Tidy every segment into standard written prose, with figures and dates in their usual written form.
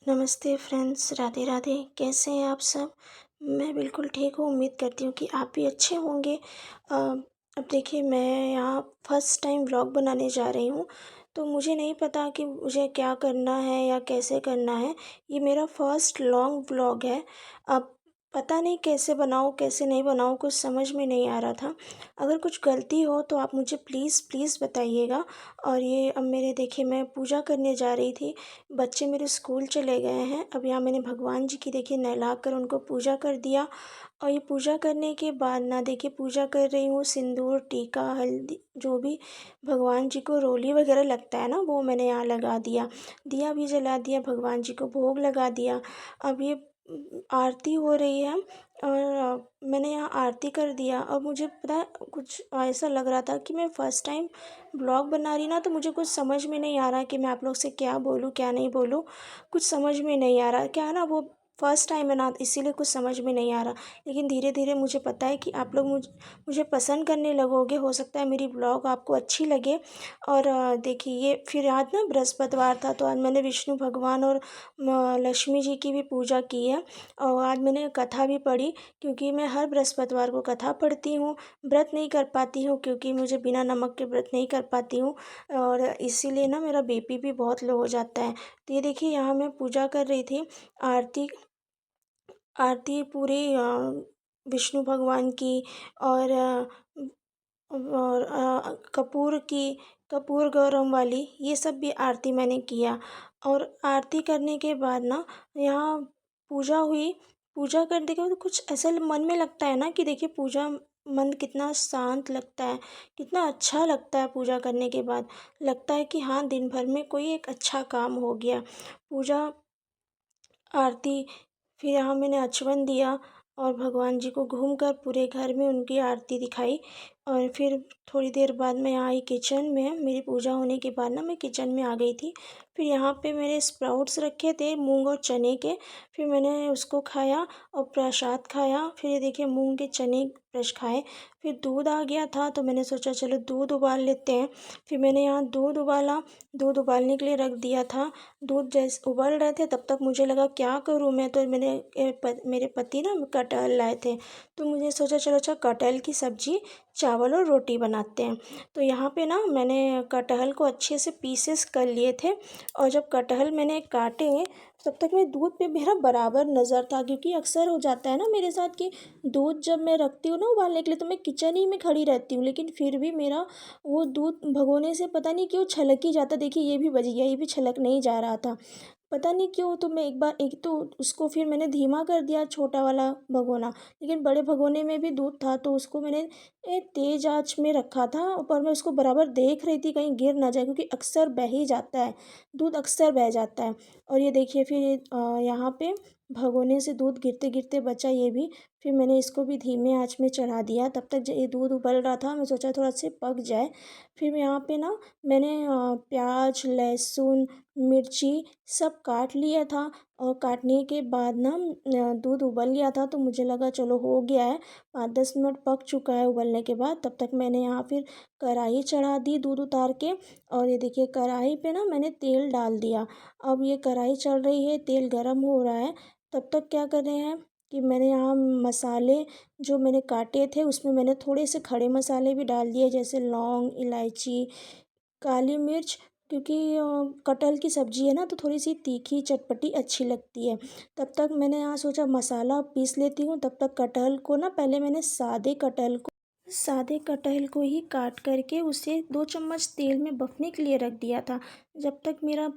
नमस्ते फ्रेंड्स, राधे राधे। कैसे हैं आप सब? मैं बिल्कुल ठीक हूँ, उम्मीद करती हूँ कि आप भी अच्छे होंगे। अब देखिए, मैं यहाँ फर्स्ट टाइम व्लॉग बनाने जा रही हूँ, तो मुझे नहीं पता कि मुझे क्या करना है या कैसे करना है। ये मेरा फर्स्ट लॉन्ग व्लॉग है। अब पता नहीं कैसे बनाऊँ, कैसे नहीं बनाऊँ, कुछ समझ में नहीं आ रहा था। अगर कुछ गलती हो तो आप मुझे प्लीज़ प्लीज़ बताइएगा। और ये अब मेरे देखिए, मैं पूजा करने जा रही थी। बच्चे मेरे स्कूल चले गए हैं। अब यहाँ मैंने भगवान जी की देखिए नहलाकर उनको पूजा कर दिया। और ये पूजा करने के बाद ना देखिए, पूजा कर रही हूँ, सिंदूर, टीका, हल्दी, जो भी भगवान जी को रोली वगैरह लगता है ना, वो मैंने यहाँ लगा दिया। दिया भी जला दिया, भगवान जी को भोग लगा दिया। अब ये आरती हो रही है और मैंने यहाँ आरती कर दिया। और मुझे पता है, कुछ ऐसा लग रहा था कि मैं फ़र्स्ट टाइम ब्लॉग बना रही ना, तो मुझे कुछ समझ में नहीं आ रहा कि मैं आप लोग से क्या बोलूँ, क्या नहीं बोलूँ। कुछ समझ में नहीं आ रहा। क्या है ना, वो फ़र्स्ट टाइम है ना, इसीलिए कुछ समझ में नहीं आ रहा। लेकिन धीरे-धीरे मुझे पता है कि आप लोग मुझे पसंद करने लगोगे। हो सकता है मेरी ब्लॉग आपको अच्छी लगे। और देखिए, ये फिर आज ना बृहस्पतिवार था, तो आज मैंने विष्णु भगवान और लक्ष्मी जी की भी पूजा की है। और आज मैंने कथा भी पढ़ी, क्योंकि मैं हर बृहस्पतिवार को कथा पढ़ती हूँ। व्रत नहीं कर पाती हूँ, क्योंकि मुझे बिना नमक के व्रत नहीं कर पाती हूँ। और इसीलिए ना मेरा बीपी भी बहुत लो हो जाता है। तो ये देखिए, यहाँ मैं पूजा कर रही थी। आरती आरती पूरी विष्णु भगवान की, और कपूर की, कपूर गौरम वाली, ये सब भी आरती मैंने किया। और आरती करने के बाद ना यहाँ पूजा हुई। पूजा करने के बाद कुछ ऐसा मन में लगता है ना कि देखिए, पूजा मन कितना शांत लगता है, कितना अच्छा लगता है पूजा करने के बाद। लगता है कि हाँ, दिन भर में कोई एक अच्छा काम हो गया। पूजा, आरती, फिर यहाँ मैंने अचवन दिया और भगवान जी को घूमकर पूरे घर में उनकी आरती दिखाई। और फिर थोड़ी देर बाद मैं यहाँ आई किचन में। मेरी पूजा होने के बाद ना मैं किचन में आ गई थी। फिर यहाँ पे मेरे स्प्राउट्स रखे थे, मूंग और चने के। फिर मैंने उसको खाया और प्रसाद खाया। फिर ये देखिए, मूंग के चने ब्रश खाए। फिर दूध आ गया था, तो मैंने सोचा चलो दूध उबाल लेते हैं। फिर मैंने यहाँ दूध उबाला, दूध उबालने के लिए रख दिया था। दूध जैसे उबल रहे थे, तब तक मुझे लगा क्या करूँ मैं, तो मेरे पति ना कटहल लाए थे। तो मुझे सोचा चलो अच्छा, कटहल की सब्ज़ी, चावल और रोटी बनाते हैं। तो यहाँ पे ना मैंने कटहल को अच्छे से पीसेस कर लिए थे। और जब कटहल मैंने काटे, तब तक मैं दूध पे मेरा बराबर नज़र था, क्योंकि अक्सर हो जाता है ना मेरे साथ कि दूध जब मैं रखती हूँ ना उबालने के लिए, तो मैं किचन ही में खड़ी रहती हूँ, लेकिन फिर भी मेरा वो दूध भगोने से पता नहीं क्यों छलक ही जाता। देखिए, ये भी बच गया, ये भी छलक नहीं जा रहा था, पता नहीं क्यों। तो मैं एक बार, एक तो उसको फिर मैंने धीमा कर दिया, छोटा वाला भगोना। लेकिन बड़े भगोने में भी दूध था, तो उसको मैंने तेज़ आँच में रखा था। ऊपर मैं उसको बराबर देख रही थी कहीं गिर ना जाए, क्योंकि अक्सर बह ही जाता है, दूध अक्सर बह जाता है। और ये देखिए, फिर यहाँ पे भगोने से दूध गिरते गिरते बचा ये भी। फिर मैंने इसको भी धीमे आँच में चढ़ा दिया। तब तक ये दूध उबल रहा था, मैं सोचा थोड़ा से पक जाए। फिर यहाँ पे ना मैंने प्याज, लहसुन, मिर्ची सब काट लिया था। और काटने के बाद ना दूध उबल गया था, तो मुझे लगा चलो हो गया है, 5-10 मिनट पक चुका है उबलने के बाद। तब तक मैंने यहाँ फिर कढ़ाई चढ़ा दी दूध उतार के। और ये देखिए, कढ़ाई पे ना मैंने तेल डाल दिया। अब ये कढ़ाई चल रही है, तेल गरम हो रहा है। तब तक क्या कर रहे हैं कि मैंने यहाँ मसाले जो मैंने काटे थे, उसमें मैंने थोड़े से खड़े मसाले भी डाल दिए, जैसे लौंग, इलायची, काली मिर्च। क्योंकि कटहल की सब्ज़ी है ना, तो थोड़ी सी तीखी चटपटी अच्छी लगती है। तब तक मैंने यहाँ सोचा मसाला पीस लेती हूँ। तब तक कटहल को ना, पहले मैंने सादे कटहल को ही काट करके उसे 2 चम्मच तेल में बफने के लिए रख दिया था। जब तक मेरा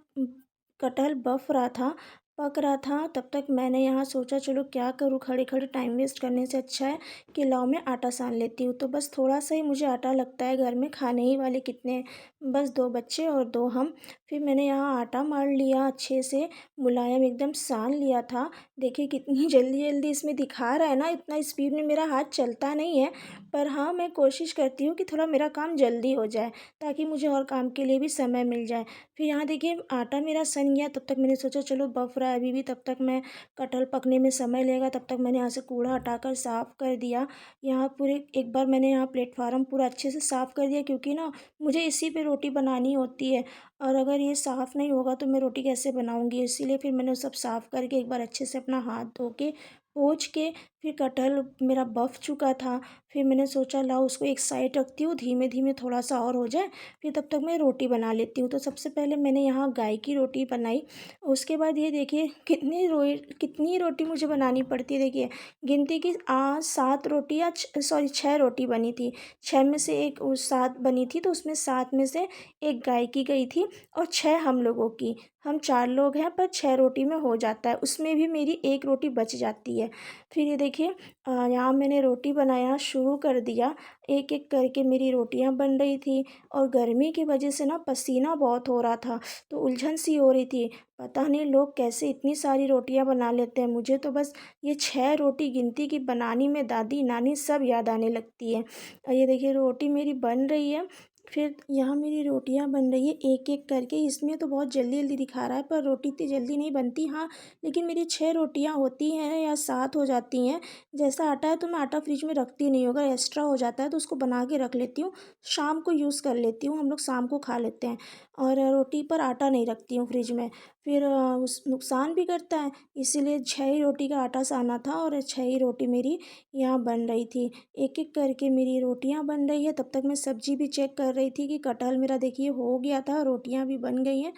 कटहल बफ रहा था, पक रहा था, तब तक मैंने यहाँ सोचा चलो क्या करूँ, खड़े खड़े टाइम वेस्ट करने से अच्छा है कि लाओ मैं आटा सान लेती हूँ। तो बस थोड़ा सा ही मुझे आटा लगता है, घर में खाने ही वाले कितने, बस 2 बच्चे और 2 हम। फिर मैंने यहाँ आटा मार लिया, अच्छे से मुलायम एकदम सान लिया था। देखिए कितनी जल्दी जल्दी इसमें दिखा रहा है ना, इतना स्पीड में मेरा हाथ चलता नहीं है। पर हाँ, मैं कोशिश करती हूँ कि थोड़ा मेरा काम जल्दी हो जाए, ताकि मुझे और काम के लिए भी समय मिल जाए। फिर यहाँ देखिए, आटा मेरा सन गया। तब तक मैंने सोचा चलो बफ रहा है अभी भी, तब तक मैं कटहल पकने में समय लगेगा, तब तक मैंने यहाँ से कूड़ा हटाकर साफ़ कर दिया। यहाँ पूरे एक बार मैंने यहाँ प्लेटफ़ार्म पूरा अच्छे से साफ़ कर दिया, क्योंकि ना मुझे इसी पे रोटी बनानी होती है, और अगर ये साफ़ नहीं होगा तो मैं रोटी कैसे बनाऊँगी। इसीलिए फिर मैंने वो सब साफ़ करके एक बार अच्छे से अपना हाथ धो के, पोंछ के, फिर कटहल मेरा बफ़ चुका था। फिर मैंने सोचा लाओ उसको एक साइड रखती हूँ, धीमे-धीमे थोड़ा-सा और हो जाए, फिर तब तक मैं रोटी बना लेती हूँ। तो सबसे पहले मैंने यहाँ गाय की रोटी बनाई। उसके बाद ये देखिए कितनी रोटी मुझे बनानी पड़ती है, देखिए गिनती की 7 रोटी या 6 रोटी बनी थी। 6 में से एक 7 बनी थी, तो उसमें 7 में से 1 गाय की गई थी और 6 हम लोगों की। हम 4 लोग हैं, पर 6 रोटी में हो जाता है, उसमें भी मेरी 1 रोटी बच जाती है। फिर ये देखिए यहाँ मैंने रोटी बनाना शुरू कर दिया। एक-एक करके मेरी रोटियाँ बन रही थी, और गर्मी की वजह से ना पसीना बहुत हो रहा था, तो उलझन सी हो रही थी। पता नहीं लोग कैसे इतनी सारी रोटियाँ बना लेते हैं, मुझे तो बस ये 6 रोटी गिनती की बनानी में दादी-नानी सब याद आने लगती है। और ये देखिए रोटी मेरी बन रही है, फिर यहाँ मेरी रोटियाँ बन रही है एक-एक करके। इसमें तो बहुत जल्दी-जल्दी दिखा रहा है, पर रोटी इतनी जल्दी नहीं बनती। हाँ, लेकिन मेरी 6 रोटियाँ होती हैं या 7 हो जाती हैं। जैसा आटा है तो मैं आटा फ्रिज में रखती नहीं हूँ, अगर एक्स्ट्रा हो जाता है तो उसको बना के रख लेती हूँ, शाम को यूज़ कर लेती हूँ, हम लोग शाम को खा लेते हैं। और रोटी पर आटा नहीं रखती हूँ फ्रिज में, फिर उस नुकसान भी करता है, इसीलिए 6 ही रोटी का आटा साना था, और 6 ही रोटी मेरी यहाँ बन रही थी। एक-एक करके मेरी रोटियाँ बन रही है, तब तक मैं सब्ज़ी भी चेक कर रही थी कि कटहल मेरा देखिए हो गया था, रोटियाँ भी बन गई हैं।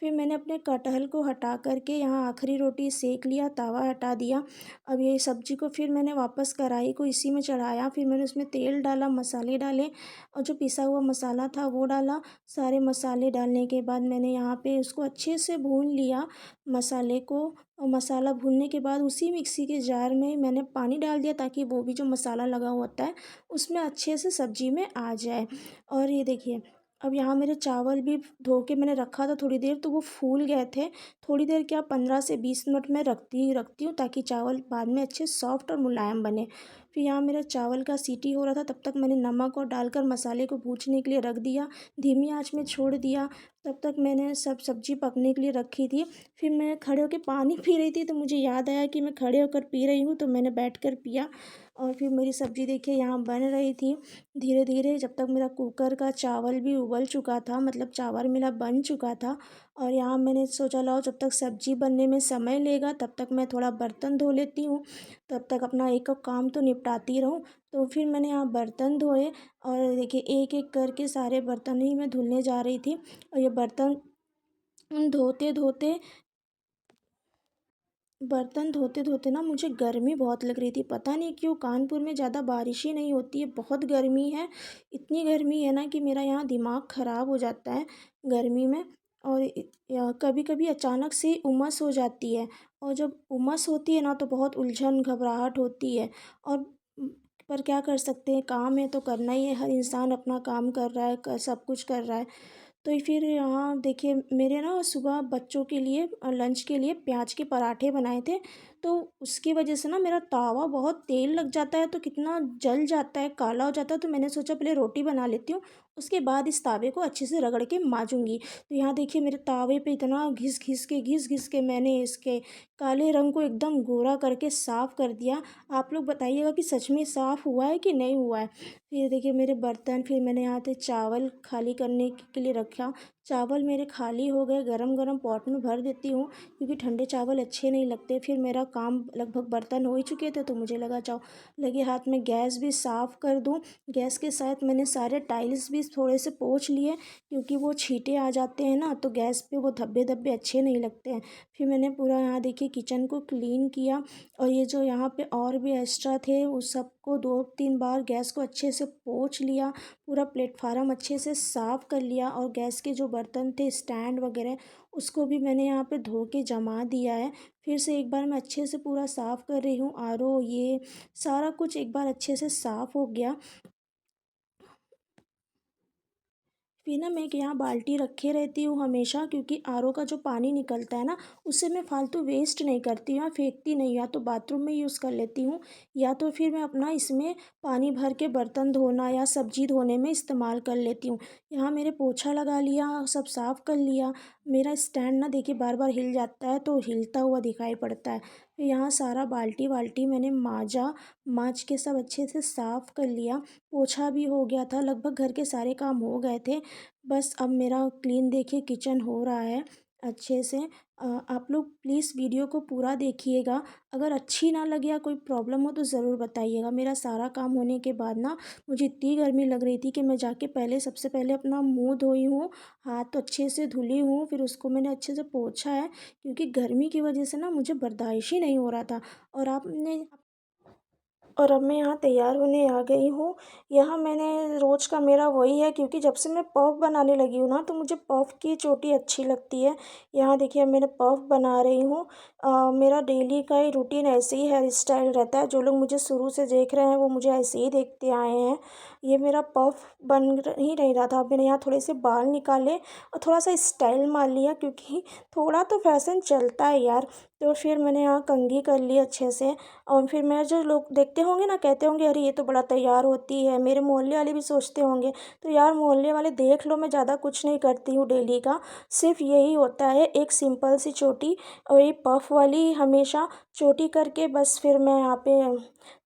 फिर मैंने अपने कटहल को हटा कर के यहाँ आखिरी रोटी सेंक लिया, तवा हटा दिया। अब ये सब्ज़ी को फिर मैंने वापस कढ़ाई को इसी में चढ़ाया, फिर मैंने उसमें तेल डाला, मसाले डाले, और जो पिसा हुआ मसाला था वो डाला। सारे मसाले डालने के बाद मैंने यहाँ पे उसको अच्छे से भून लिया मसाले को, और मसाला भूनने के बाद उसी मिक्सी के जार में मैंने पानी डाल दिया, ताकि वो भी जो मसाला लगा होता है उसमें अच्छे से सब्ज़ी में आ जाए। और ये देखिए अब यहाँ मेरे चावल भी धो के मैंने रखा था थोड़ी देर, तो वो फूल गए थे। थोड़ी देर क्या 15 से 20 मिनट मैं रखती हूँ, ताकि चावल बाद में अच्छे सॉफ्ट और मुलायम बने। फिर यहाँ मेरा चावल का सीटी हो रहा था, तब तक मैंने नमक और डालकर मसाले को भूनने के लिए रख दिया, धीमी आंच में छोड़ दिया। तब तक मैंने सब सब्ज़ी पकने के लिए रखी थी। फिर मैं खड़े होकर पानी पी रही थी, तो मुझे याद आया कि मैं खड़े होकर पी रही हूँ, तो मैंने बैठकर पिया। और फिर मेरी सब्ज़ी देखिए यहाँ बन रही थी धीरे-धीरे, जब तक मेरा कुकर का चावल भी उबल चुका था, मतलब चावल मेरा बन चुका था। और यहाँ मैंने सोचा लाओ जब तक सब्ज़ी बनने में समय लेगा, तब तक मैं थोड़ा बर्तन धो लेती हूँ, तब तक अपना एक एक काम तो निपटाती रहूँ। तो फिर मैंने यहाँ बर्तन धोए, और देखिए एक-एक करके सारे बर्तन ही मैं धुलने जा रही थी। और ये धोते-धोते बर्तन धोते-धोते ना मुझे गर्मी बहुत लग रही थी। पता नहीं क्यों कानपुर में ज़्यादा बारिश ही नहीं होती है, बहुत गर्मी है। इतनी गर्मी है ना कि मेरा यहाँ दिमाग ख़राब हो जाता है गर्मी में। और कभी-कभी अचानक से ही उमस हो जाती है, और जब उमस होती है ना तो बहुत उलझन घबराहट होती है। और पर क्या कर सकते हैं, काम है तो करना ही है, हर इंसान अपना काम कर रहा है, सब कुछ कर रहा है। तो फिर यहाँ देखिए मेरे ना सुबह बच्चों के लिए लंच के लिए प्याज के पराठे बनाए थे, तो उसकी वजह से ना मेरा तावा बहुत तेल लग जाता है, तो कितना जल जाता है, काला हो जाता है। तो मैंने सोचा पहले रोटी बना लेती हूँ, उसके बाद इस तावे को अच्छे से रगड़ के माजूंगी। तो यहाँ देखिए मेरे तावे पे इतना घिस घिस के मैंने इसके काले रंग को एकदम गोरा करके साफ़ कर दिया। आप लोग बताइएगा कि सच में साफ़ हुआ है कि नहीं हुआ है। फिर देखिए मेरे बर्तन, फिर मैंने यहाँ पे चावल खाली करने के लिए रखा। चावल मेरे खाली हो गए, गरम-गरम पॉट में भर देती हूँ, क्योंकि ठंडे चावल अच्छे नहीं लगते। फिर मेरा काम लगभग बर्तन हो ही चुके थे, तो मुझे लगा जाओ लगे हाथ में गैस भी साफ़ कर दूँ। गैस के साथ मैंने सारे टाइल्स भी थोड़े से पोंछ लिए, क्योंकि वो छींटे आ जाते हैं ना, तो गैस पे वो धब्बे-धब्बे अच्छे नहीं लगते हैं। फिर मैंने पूरा यहाँ देखिए किचन को क्लीन किया, और ये जो यहाँ पे और भी एक्स्ट्रा थे उस सबको 2-3 बार गैस को अच्छे से पोंछ लिया, पूरा प्लेटफ़ार्म अच्छे से साफ़ कर लिया। और गैस के जो बर्तन थे स्टैंड वगैरह, उसको भी मैंने यहाँ पे धो के जमा दिया है। फिर से एक बार मैं अच्छे से पूरा साफ़ कर रही हूँ, आरओ ये सारा कुछ एक बार अच्छे से साफ़ हो गया। फिर ना मैं यहाँ बाल्टी रखे रहती हूँ हमेशा, क्योंकि आरओ का जो पानी निकलता है ना, उससे मैं फालतू वेस्ट नहीं करती हूँ या फेंकती नहीं, या तो बाथरूम में यूज़ कर लेती हूँ, या तो फिर मैं अपना इसमें पानी भर के बर्तन धोना या सब्जी धोने में इस्तेमाल कर लेती हूँ। यहाँ मेरे पोछा लगा लिया, सब साफ़ कर लिया। मेरा स्टैंड ना देखिए बार बार हिल जाता है, तो हिलता हुआ दिखाई पड़ता है। फिर यहाँ सारा बाल्टी वाल्टी मैंने मांजा, मांज के सब अच्छे से साफ़ कर लिया। पोछा भी हो गया था, लगभग घर के सारे काम हो गए थे। बस अब मेरा क्लीन देखिए किचन हो रहा है अच्छे से। आप लोग प्लीज़ वीडियो को पूरा देखिएगा। अगर अच्छी ना लगे या कोई प्रॉब्लम हो तो ज़रूर बताइएगा। मेरा सारा काम होने के बाद ना मुझे इतनी गर्मी लग रही थी कि मैं जाके पहले सबसे पहले अपना मुँह धोई हूँ, हाथ तो अच्छे से धुली हूँ, फिर उसको मैंने अच्छे से पोंछा है, क्योंकि गर्मी की वजह से ना मुझे बर्दाश्त ही नहीं हो रहा था। और आपने और अब मैं यहाँ तैयार होने आ गई हूँ। यहाँ मैंने रोज़ का मेरा वही है, क्योंकि जब से मैं पफ बनाने लगी हूँ ना, तो मुझे पफ की चोटी अच्छी लगती है। यहाँ देखिए मैंने पफ बना रही हूँ। मेरा डेली का ही रूटीन ऐसे ही हेयर स्टाइल रहता है। जो लोग मुझे शुरू से देख रहे हैं वो मुझे ऐसे ही देखते आए हैं। ये मेरा पफ बन ही नहीं रहा था। मैंने यहाँ थोड़े से बाल निकाले और थोड़ा सा स्टाइल मार लिया, क्योंकि थोड़ा तो फैशन चलता है यार। तो फिर मैंने यहाँ कंघी कर ली अच्छे से। और फिर मैं, जो लोग देखते होंगे ना, कहते होंगे अरे ये तो बड़ा तैयार होती है। मेरे मोहल्ले वाले भी सोचते होंगे। तो यार मोहल्ले वाले देख लो, मैं ज़्यादा कुछ नहीं करती हूँ डेली का। सिर्फ यही होता है, एक सिंपल सी चोटी और ये पफ वाली हमेशा चोटी करके बस फिर मैं यहाँ पे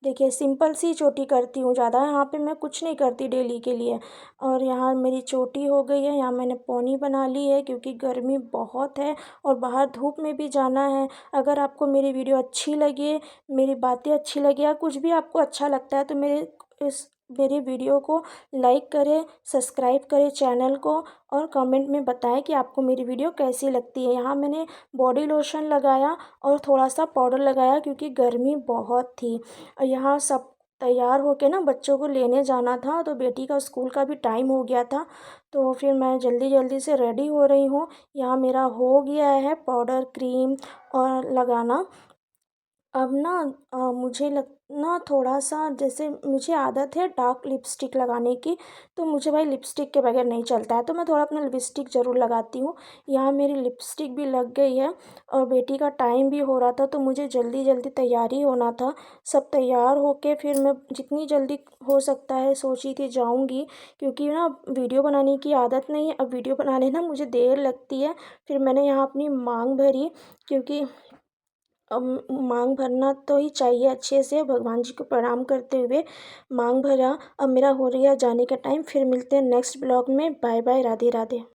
देखिए सिंपल सी चोटी करती हूँ। ज़्यादा यहाँ पे मैं कुछ नहीं करती डेली के लिए। और यहाँ मेरी चोटी हो गई है। यहाँ मैंने पोनी बना ली है, क्योंकि गर्मी बहुत है और बाहर धूप में भी जाना है। अगर आपको मेरी वीडियो अच्छी लगे, मेरी बातें अच्छी लगी या कुछ भी आपको अच्छा लगता है, तो मेरी वीडियो को लाइक करें, सब्सक्राइब करें चैनल को, और कमेंट में बताएं कि आपको मेरी वीडियो कैसी लगती है। यहाँ मैंने बॉडी लोशन लगाया और थोड़ा सा पाउडर लगाया, क्योंकि गर्मी बहुत थी। और यहाँ सब तैयार होके ना बच्चों को लेने जाना था, तो बेटी का स्कूल का भी टाइम हो गया था। तो फिर मैं जल्दी जल्दी से रेडी हो रही हूँ। यहाँ मेरा हो गया है पाउडर, क्रीम और लगाना। अब ना मुझे ना थोड़ा सा, जैसे मुझे आदत है डार्क लिपस्टिक लगाने की, तो मुझे भाई लिपस्टिक के बगैर नहीं चलता है, तो मैं थोड़ा अपना लिपस्टिक ज़रूर लगाती हूँ। यहाँ मेरी लिपस्टिक भी लग गई है और बेटी का टाइम भी हो रहा था, तो मुझे जल्दी जल्दी तैयारी होना था। सब तैयार होके फिर मैं जितनी जल्दी हो सकता है सोची थी जाऊँगी, क्योंकि ना वीडियो बनाने की आदत नहीं है। अब वीडियो बनाने ना मुझे देर लगती है। फिर मैंने यहाँ अपनी मांग भरी, क्योंकि अब मांग भरना तो ही चाहिए अच्छे से, भगवान जी को प्रणाम करते हुए मांग भरा। अब मेरा हो रही है जाने का टाइम। फिर मिलते हैं नेक्स्ट ब्लॉग में। Bye bye, Radhe Radhe.